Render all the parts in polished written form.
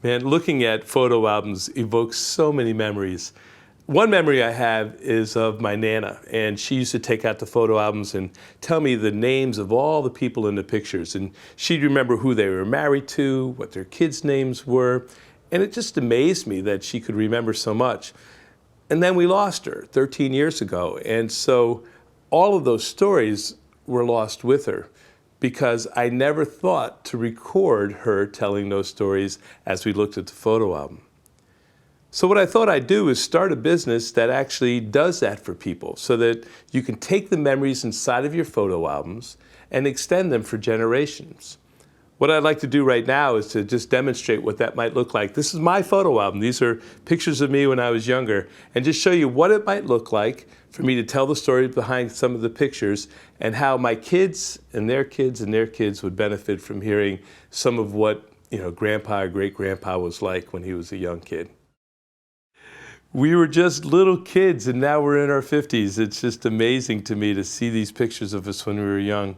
Man, looking at photo albums evokes so many memories. One memory I have is of my Nana, and she used to take out the photo albums and tell me the names of all the people in the pictures. And she'd remember who they were married to, what their kids' names were, and it just amazed me that she could remember so much. And then we lost her 13 years ago, and so all of those stories were lost with her, because I never thought to record her telling those stories as we looked at the photo album. So what I thought I'd do is start a business that actually does that for people, so that you can take the memories inside of your photo albums and extend them for generations. What I'd like to do right now is to just demonstrate what that might look like. This is my photo album. These are pictures of me when I was younger, and just show you what it might look like for me to tell the story behind some of the pictures, and how my kids and their kids and their kids would benefit from hearing some of what, Grandpa or great-grandpa was like when he was a young kid. We were just little kids, and now we're in our 50s. It's just amazing to me to see these pictures of us when we were young.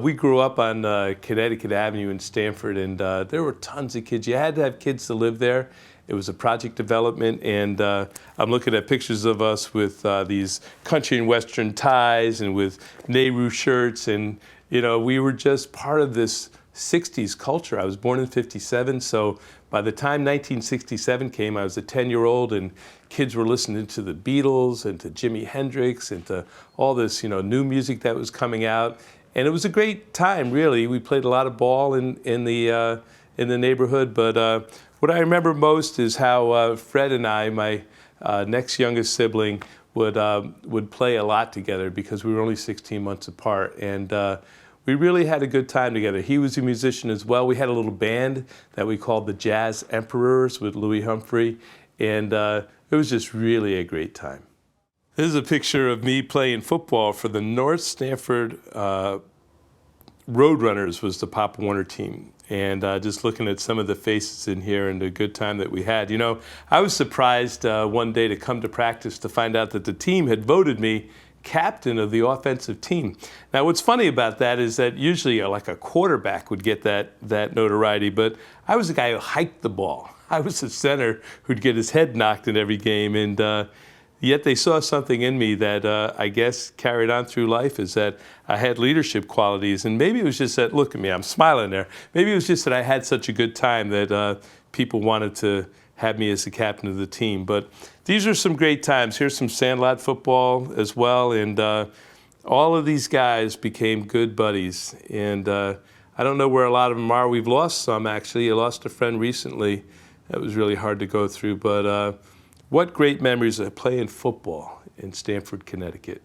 We grew up on Connecticut Avenue in Stamford, and there were tons of kids. You had to have kids to live there. It was a project development, and I'm looking at pictures of us with these country and western ties and with Nehru shirts, and we were just part of this 60s culture. I was born in 57, so by the time 1967 came, I was a 10-year-old, and kids were listening to the Beatles and to Jimi Hendrix and to all this new music that was coming out. And it was a great time, really. We played a lot of ball in the neighborhood, but what I remember most is how Fred and I, my next youngest sibling, would play a lot together, because we were only 16 months apart, and we really had a good time together. He was a musician as well. We had a little band that we called the Jazz Emperors with Louis Humphrey, and it was just really a great time. This is a picture of me playing football for the North Stamford Roadrunners, was the Pop Warner team. And just looking at some of the faces in here and the good time that we had. I was surprised one day to come to practice to find out that the team had voted me captain of the offensive team. Now, what's funny about that is that usually like a quarterback would get that notoriety, but I was the guy who hiked the ball. I was the center who'd get his head knocked in every game, and yet they saw something in me that I guess carried on through life, is that I had leadership qualities. And maybe it was just that, look at me, I'm smiling there. Maybe it was just that I had such a good time that people wanted to have me as the captain of the team. But these are some great times. Here's some Sandlot football as well. And all of these guys became good buddies. And I don't know where a lot of them are. We've lost some, actually. I lost a friend recently. That was really hard to go through. But what great memories of playing football in Stamford, Connecticut.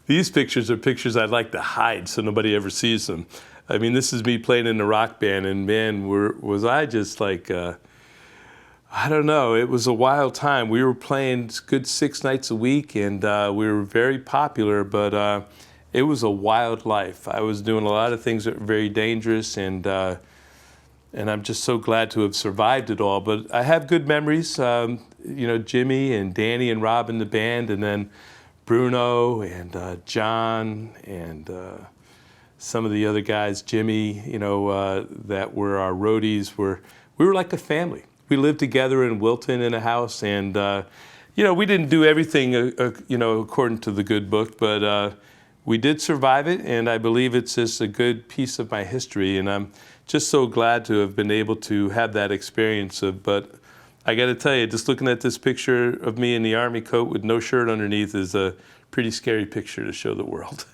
These pictures are pictures I'd like to hide so nobody ever sees them. I mean, this is me playing in the rock band, and man, was I just like, I don't know, it was a wild time. We were playing good 6 nights a week, and we were very popular, but it was a wild life. I was doing a lot of things that were very dangerous, and I'm just so glad to have survived it all. But I have good memories. Jimmy and Danny and Rob in the band, and then Bruno and John and some of the other guys, Jimmy, that were our roadies. We were like a family. We lived together in Wilton in a house, and we didn't do everything according to the good book, but we did survive it, and I believe it's just a good piece of my history, and I'm just so glad to have been able to have that experience. But I got to tell you, just looking at this picture of me in the Army coat with no shirt underneath is a pretty scary picture to show the world.